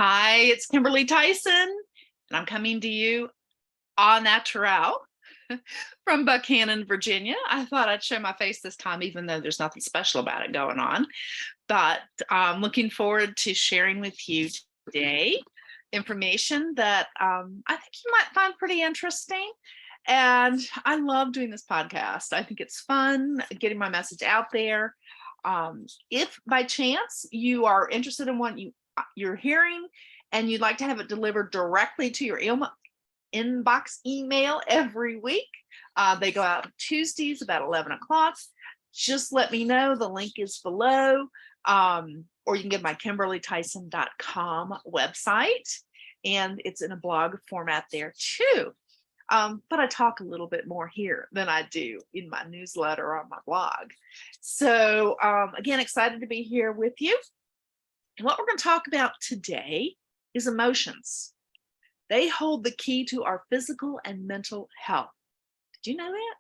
Hi, it's Kimberly Tyson, and I'm coming to you au naturel from Buchanan, Virginia. I thought I'd show my face this time, even though there's nothing special about it going on. But I'm looking forward to sharing with you today information that I think you might find pretty interesting. And I love doing this podcast. I think it's fun getting my message out there. If by chance you are interested in what you're hearing and you'd like to have it delivered directly to your inbox email every week, they go out Tuesdays about 11 o'clock. Just let me know. The link is below, or you can get my KimberlyTyson.com website, and it's in a blog format there too. But I talk a little bit more here than I do in my newsletter or on my blog. So again, excited to be here with you. And what we're going to talk about today is emotions. They hold the key to our physical and mental health. Did you know that?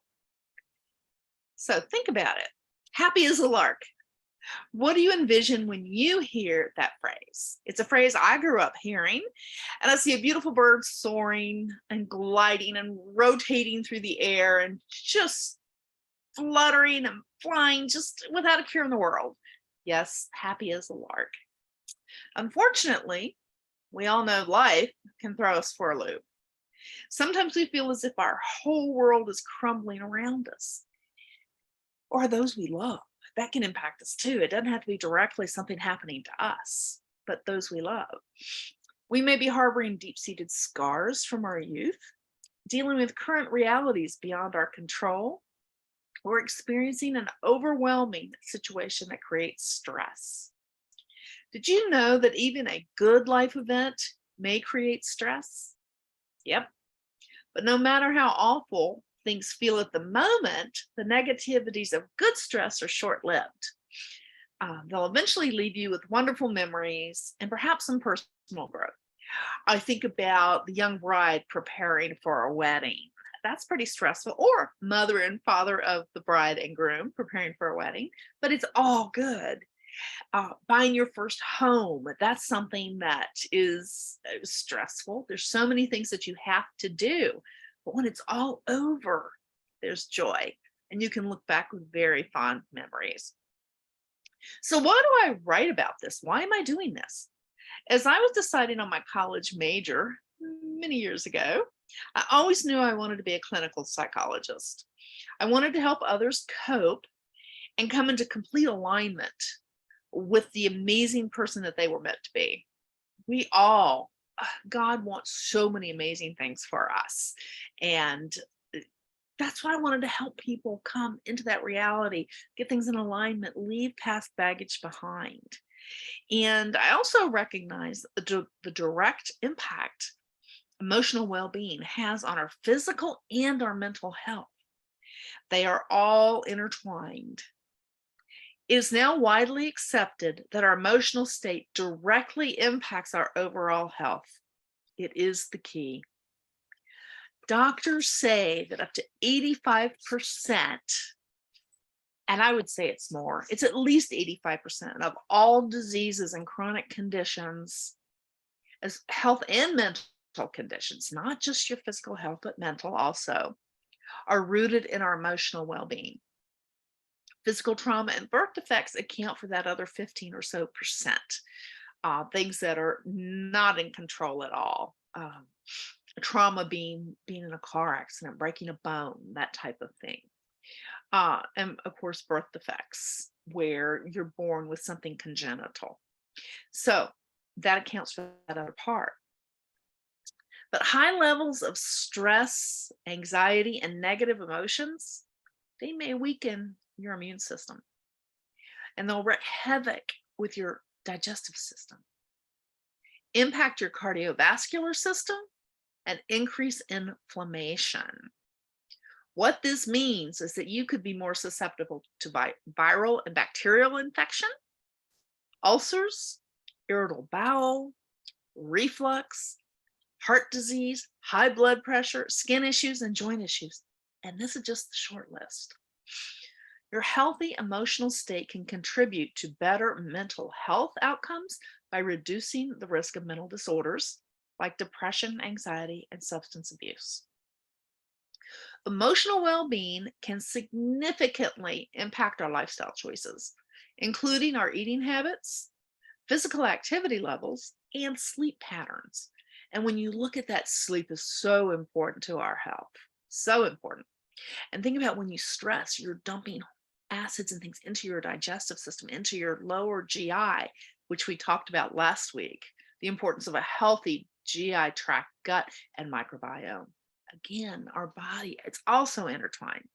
So think about it. Happy as a lark. What do you envision when you hear that phrase? It's a phrase I grew up hearing, and I see a beautiful bird soaring and gliding and rotating through the air and just fluttering and flying just without a care in the world. Yes, happy as a lark. Unfortunately, we all know life can throw us for a loop. Sometimes we feel as if our whole world is crumbling around us, or those we love. That can impact us too. It doesn't have to be directly something happening to us, but those we love. We may be harboring deep-seated scars from our youth, dealing with current realities beyond our control, or experiencing an overwhelming situation that creates stress. Did you know that even a good life event may create stress? Yep. But no matter how awful things feel at the moment, the negativities of good stress are short-lived. They'll eventually leave you with wonderful memories and perhaps some personal growth. I think about the young bride preparing for a wedding. That's pretty stressful. Or mother and father of the bride and groom preparing for a wedding, but it's all good. Buying your first home, that's something that is stressful. There's so many things that you have to do. But when it's all over, there's joy, and you can look back with very fond memories. So why do I write about this? Why am I doing this? As I was deciding on my college major many years ago, I always knew I wanted to be a clinical psychologist. I wanted to help others cope and come into complete alignment with the amazing person that they were meant to be. God wants so many amazing things for us. And that's why I wanted to help people come into that reality, get things in alignment, leave past baggage behind. And I also recognize the direct impact emotional well-being has on our physical and our mental health. They are all intertwined. It is now widely accepted that our emotional state directly impacts our overall health. It is the key. Doctors say that up to 85%, and I would say it's more, it's at least 85% of all diseases and chronic conditions, as health and mental conditions, not just your physical health, but mental also, are rooted in our emotional well-being. Physical trauma and birth defects account for that other 15 or so percent. Things that are not in control at all. Trauma being in a car accident, breaking a bone, that type of thing. And of course, birth defects, where you're born with something congenital. So that accounts for that other part. But high levels of stress, anxiety, and negative emotions, they may weaken your immune system, and they'll wreak havoc with your digestive system, impact your cardiovascular system, and increase inflammation. What this means is that you could be more susceptible to viral and bacterial infection, ulcers, irritable bowel, reflux, heart disease, high blood pressure, skin issues, and joint issues. And this is just the short list. Your healthy emotional state can contribute to better mental health outcomes by reducing the risk of mental disorders like depression, anxiety, and substance abuse. Emotional well being can significantly impact our lifestyle choices, including our eating habits, physical activity levels, and sleep patterns. And when you look at that, sleep is so important to our health. So important. And think about when you stress, you're dumping acids and things into your digestive system, into your lower GI, which we talked about last week. The importance of a healthy GI tract, gut, and microbiome. Again, our body, it's also intertwined.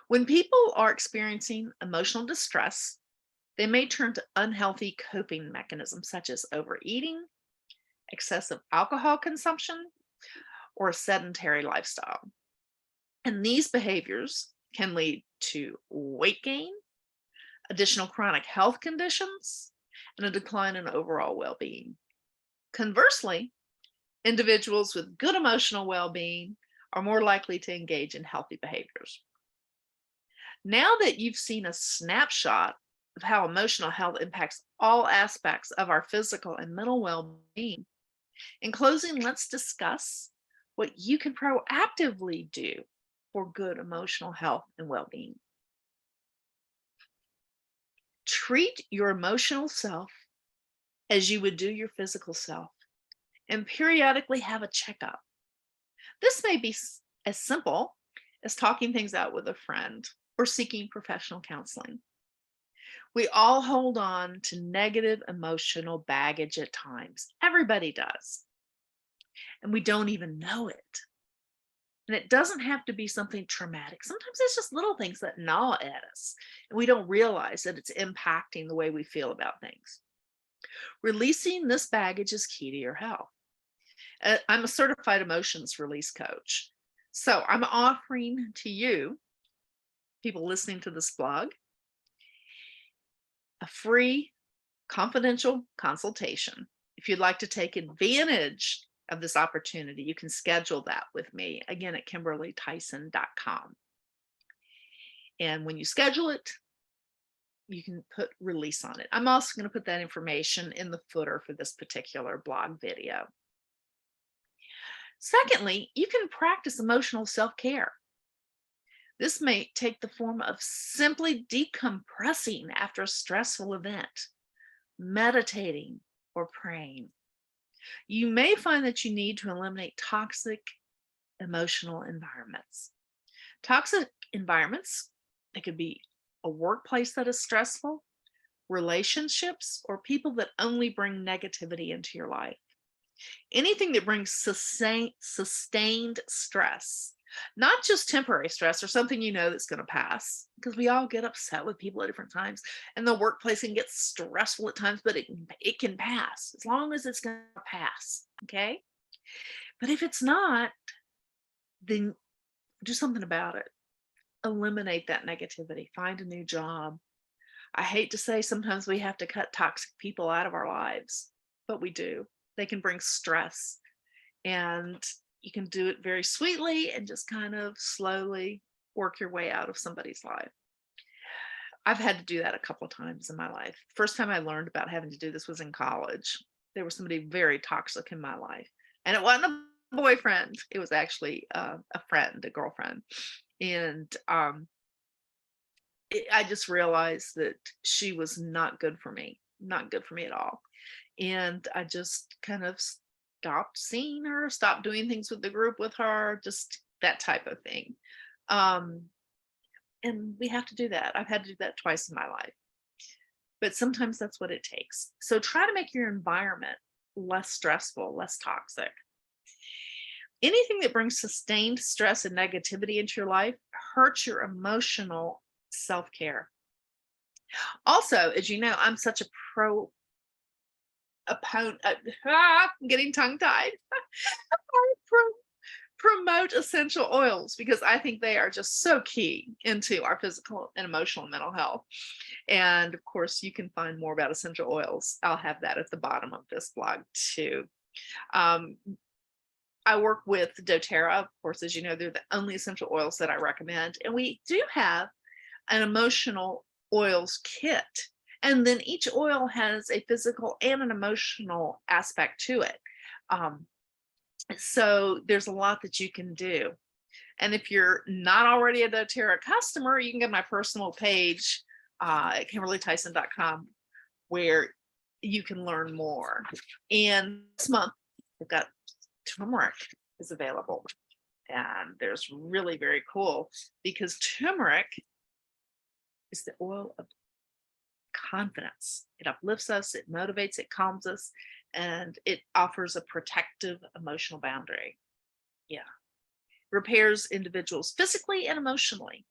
When people are experiencing emotional distress, they may turn to unhealthy coping mechanisms such as overeating, excessive alcohol consumption, or a sedentary lifestyle. And these behaviors can lead to weight gain, additional chronic health conditions, and a decline in overall well being. Conversely, individuals with good emotional well being are more likely to engage in healthy behaviors. Now that you've seen a snapshot of how emotional health impacts all aspects of our physical and mental well being, in closing, let's discuss what you can proactively do for good emotional health and well being. Treat your emotional self as you would do your physical self and periodically have a checkup. This may be as simple as talking things out with a friend or seeking professional counseling. We all hold on to negative emotional baggage at times. Everybody does. And we don't even know it. And it doesn't have to be something traumatic. Sometimes it's just little things that gnaw at us, and we don't realize that it's impacting the way we feel about things. Releasing this baggage is key to your health. I'm a certified emotions release coach. So I'm offering to you, people listening to this blog, a free confidential consultation. If you'd like to take advantage of this opportunity, you can schedule that with me again at KimberlyTyson.com. And when you schedule it, you can put release on it. I'm also going to put that information in the footer for this particular blog video. Secondly, you can practice emotional self-care. This may take the form of simply decompressing after a stressful event, meditating, or praying. You may find that you need to eliminate toxic emotional environments. Toxic environments, it could be a workplace that is stressful, relationships, or people that only bring negativity into your life. Anything that brings sustained stress, not just temporary stress or something you know that's going to pass, because we all get upset with people at different times, and the workplace can get stressful at times, but it can pass as long as it's going to pass. Okay. But if it's not, then do something about it. Eliminate that negativity, find a new job. I hate to say sometimes we have to cut toxic people out of our lives, but we do. They can bring stress, and you can do it very sweetly and just kind of slowly work your way out of somebody's life. I've had to do that a couple of times in my life. First time I learned about having to do this was in college. There was somebody very toxic in my life, and it wasn't a boyfriend. It was actually a friend, a girlfriend. And I just realized that she was not good for me, not good for me at all. And I just kind of stopped seeing her, stopped doing things with the group with her, just that type of thing. Um, and we have to do that. I've had to do that twice in my life, but sometimes that's what it takes. So try to make your environment less stressful, less toxic. Anything that brings sustained stress and negativity into your life hurts your emotional self-care. Also, as you know, I'm such a pro opponent. I'm getting tongue-tied. I promote essential oils because I think they are just so key into our physical and emotional and mental health. And of course, you can find more about essential oils. I'll have that at the bottom of this blog too. I work with doTERRA. Of course, as you know, they're the only essential oils that I recommend. And we do have an emotional oils kit. And then each oil has a physical and an emotional aspect to it. So there's a lot that you can do. And if you're not already a doTERRA customer, you can get my personal page at KimberlyTyson.com where you can learn more. And this month, we've got turmeric is available. And there's really very cool because turmeric is the oil of confidence. It uplifts us, it motivates, it calms us, and it offers a protective emotional boundary. Yeah. Repairs individuals physically and emotionally.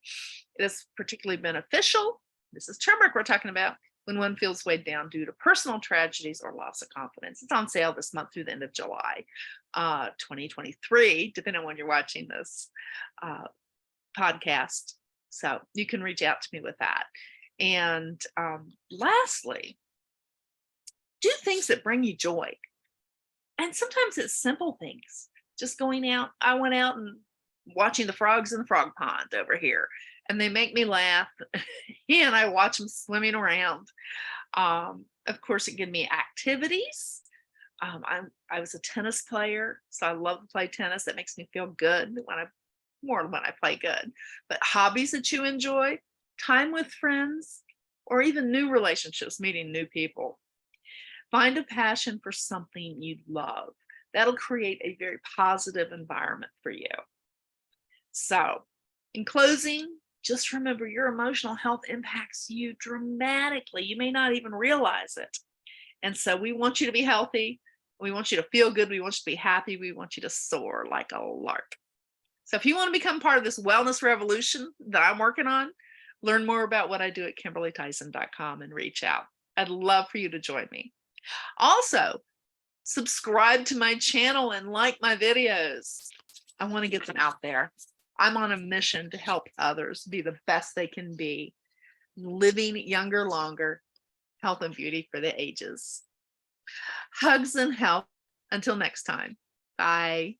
It is particularly beneficial. This is turmeric we're talking about when one feels weighed down due to personal tragedies or loss of confidence. It's on sale this month through the end of July 2023, depending on when you're watching this podcast. So you can reach out to me with that. And lastly, do things that bring you joy. And sometimes it's simple things. Just going out. I went out and watching the frogs in the frog pond over here, and they make me laugh. And I watch them swimming around. Of course, it gives me activities. I was a tennis player, so I love to play tennis. That makes me feel good when I play good. But hobbies that you enjoy, time with friends, or even new relationships, meeting new people. Find a passion for something you love. That'll create a very positive environment for you. So, in closing, just remember your emotional health impacts you dramatically. You may not even realize it. And so we want you to be healthy. We want you to feel good. We want you to be happy. We want you to soar like a lark. So if you want to become part of this wellness revolution that I'm working on, learn more about what I do at KimberlyTyson.com and reach out. I'd love for you to join me. Also, subscribe to my channel and like my videos. I want to get them out there. I'm on a mission to help others be the best they can be, living younger, longer, health and beauty for the ages. Hugs and health. Until next time. Bye.